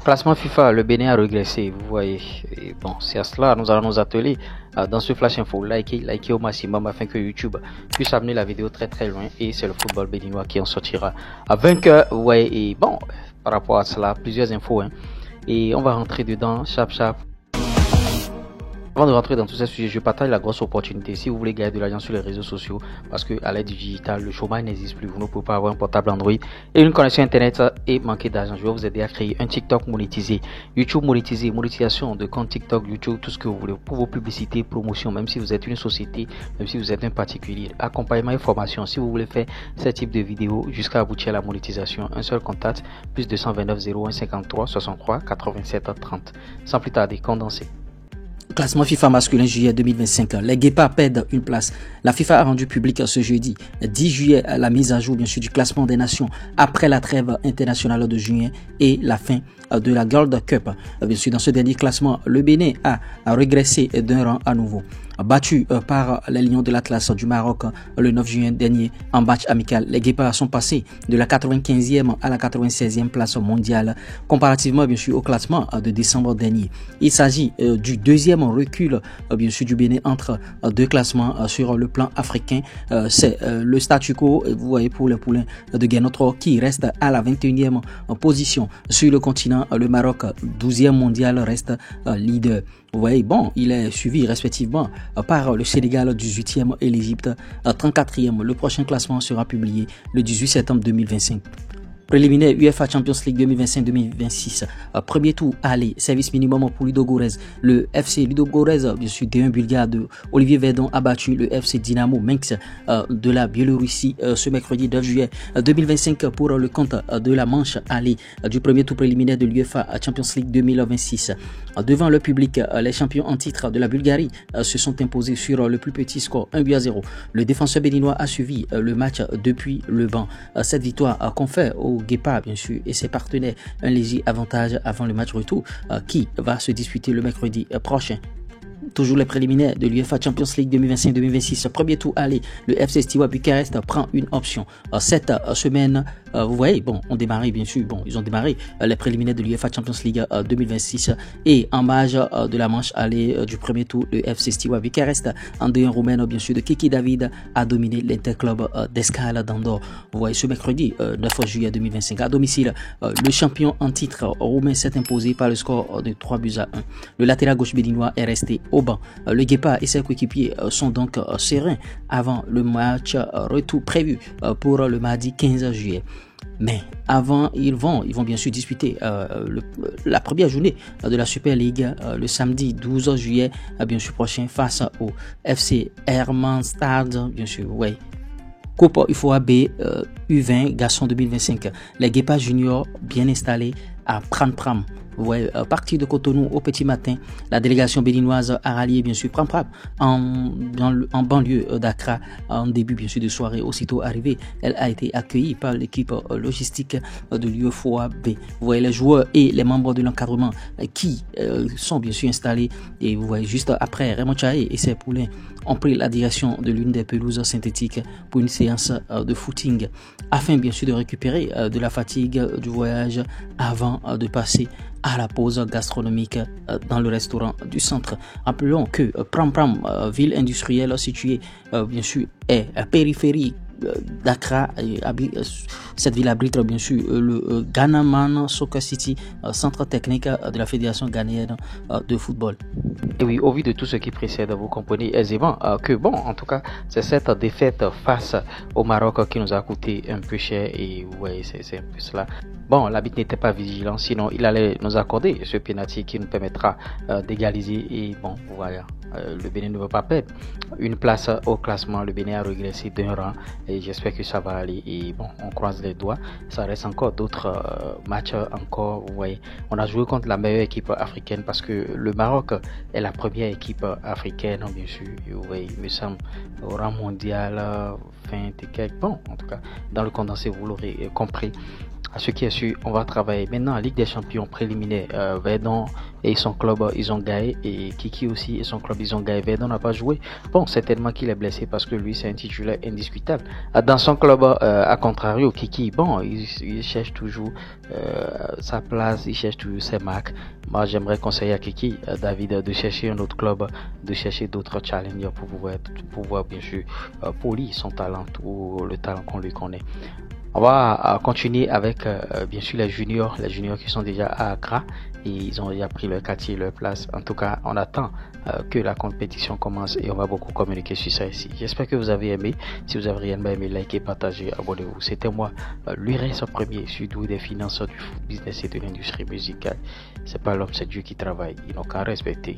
Classement FIFA, le Bénin a régressé, vous voyez. Et bon, c'est à cela, nous allons nous atteler dans ce flash info. Likez au maximum afin que YouTube puisse amener la vidéo très très loin. Et c'est le football béninois qui en sortira à vainqueur. Ouais, et bon, par rapport à cela, plusieurs infos. Et on va rentrer dedans, chap. Avant de rentrer dans tous ces sujets, je partage la grosse opportunité. Si vous voulez gagner de l'argent sur les réseaux sociaux, parce que à l'aide du digital, le chômage n'existe plus. Vous ne pouvez pas avoir un portable Android et une connexion Internet et manquer d'argent. Je vais vous aider à créer un TikTok monétisé, YouTube monétisé, monétisation de compte TikTok, YouTube, tout ce que vous voulez pour vos publicités, promotions, même si vous êtes une société, même si vous êtes un particulier. Accompagnement et formation. Si vous voulez faire ce type de vidéos jusqu'à aboutir à la monétisation, un seul contact, plus 229 01 53 63 87 30. Sans plus tarder, condensé. Classement FIFA masculin juillet 2025. Les Guépards perdent une place. La FIFA a rendu public ce jeudi 10 juillet la mise à jour bien sûr du classement des nations après la trêve internationale de juin et la fin de la Gold Cup. Bien sûr, dans ce dernier classement, le Bénin a régressé d'un rang à nouveau. Battu par les Lions de l'Atlas du Maroc le 9 juin dernier en match amical, les Guépards sont passés de la 95e à la 96e place mondiale comparativement bien sûr au classement de décembre dernier. Il s'agit du deuxième recul bien sûr du Bénin entre deux classements sur le plan africain. C'est le statu quo, vous voyez, pour les poulains de Guénotro qui reste à la 21e position sur le continent. Le Maroc 12e mondial reste leader. Vous voyez, bon, il est suivi respectivement par le Sénégal 18e et l'Égypte 34e. Le prochain classement sera publié le 18 septembre 2025. Préliminaire UEFA Champions League 2025-2026. Premier tour, aller, service minimum pour Ludogorets. Le FC Ludogorets, bien sûr, D1 bulgare de Olivier Verdon a battu le FC Dynamo Minsk de la Biélorussie ce mercredi 9 juillet 2025 pour le compte de la manche aller du premier tour préliminaire de l'UEFA Champions League 2026. Devant le public, les champions en titre de la Bulgarie se sont imposés sur le plus petit score 1-0. Le défenseur béninois a suivi le match depuis le banc. Cette victoire confère au Guépard bien sûr et ses partenaires un léger avantage avant le match retour qui va se disputer le mercredi prochain. Toujours les préliminaires de l'UEFA Champions League 2025-2026. Premier tour aller, le FC Steaua Bucarest prend une option. Cette semaine, vous voyez, bon, on démarrait bien sûr, bon, ils ont démarré les préliminaires de l'UEFA Champions League 2026 et en marge de la manche aller du premier tour, le FC Steaua Bucarest en D1 roumaine, bien sûr, de Kiki David a dominé l'Interclub d'Escale d'Andorre. Vous voyez, ce mercredi 9 juillet 2025 à domicile, le champion en titre roumain s'est imposé par le score de 3-1. Le latéral gauche béninois est resté au banc. Le Guépard et ses coéquipiers sont donc sereins avant le match retour prévu pour le mardi 15 juillet. Mais avant, ils vont bien sûr disputer la première journée de la Super League le samedi 12 juillet, bien sûr prochain, face au FC Hermannstad, bien sûr, ouais. Coupe UFOA B U20 Garçon 2025. Les Guépards juniors bien installés à Pram. Ouais, partie de Cotonou au petit matin, la délégation béninoise a rallié bien sûr Pram en banlieue d'Accra en début bien sûr de soirée. Aussitôt arrivée, elle a été accueillie par l'équipe logistique de l'UFOA B. Vous voyez les joueurs et les membres de l'encadrement qui sont bien sûr installés et vous voyez juste après Raymond Chaé et ses poulains ont pris la direction de l'une des pelouses synthétiques pour une séance de footing afin bien sûr de récupérer de la fatigue du voyage avant de passer à la pause gastronomique dans le restaurant du centre. Rappelons que Pram, ville industrielle située bien sûr est périphérique d'Accra. Cette ville abrite bien sûr le Ghanaman Soccer City, centre technique de la Fédération ghanéenne de football. Et oui, au vu de tout ce qui précède, vous comprenez aisément que bon, en tout cas, c'est cette défaite face au Maroc qui nous a coûté un peu cher et vous voyez, c'est un peu cela. Bon, l'arbitre n'était pas vigilant, sinon il allait nous accorder ce penalty qui nous permettra d'égaliser et bon, voilà. Le Bénin ne veut pas perdre une place au classement. Le Bénin a régressé d'un rang et j'espère que ça va aller. Et bon, on croise les doigts. Ça reste encore d'autres matchs encore. Vous voyez, on a joué contre la meilleure équipe africaine parce que le Maroc est la première équipe africaine, bien sûr. Et vous voyez, il me semble au rang mondial 20 et quelques. Bon, en tout cas, dans le condensé, vous l'aurez compris. À ce qui est sûr, on va travailler maintenant en Ligue des Champions préliminaire. Verdon et son club, ils ont gagné. Et Kiki aussi et son club, ils ont gagné. Verdon n'a pas joué. Bon, certainement qu'il est blessé parce que lui, c'est un titulaire indiscutable. Dans son club, à contrario, Kiki, bon, il cherche toujours sa place, il cherche toujours ses marques. Moi, j'aimerais conseiller à Kiki, David, de chercher un autre club, de chercher d'autres challengers pour pouvoir bien sûr, polir son talent ou le talent qu'on lui connaît. On va continuer avec bien sûr les juniors qui sont déjà à Accra et ils ont déjà pris leur quartier, leur place. En tout cas, on attend que la compétition commence et on va beaucoup communiquer sur ça ici. J'espère que vous avez aimé. Si vous avez réellement aimé, likez, partagez, abonnez-vous. C'était moi, l'URS premier, sud des finances, du foot business et de l'industrie musicale. C'est pas l'homme, c'est Dieu qui travaille. Ils n'ont qu'à respecter.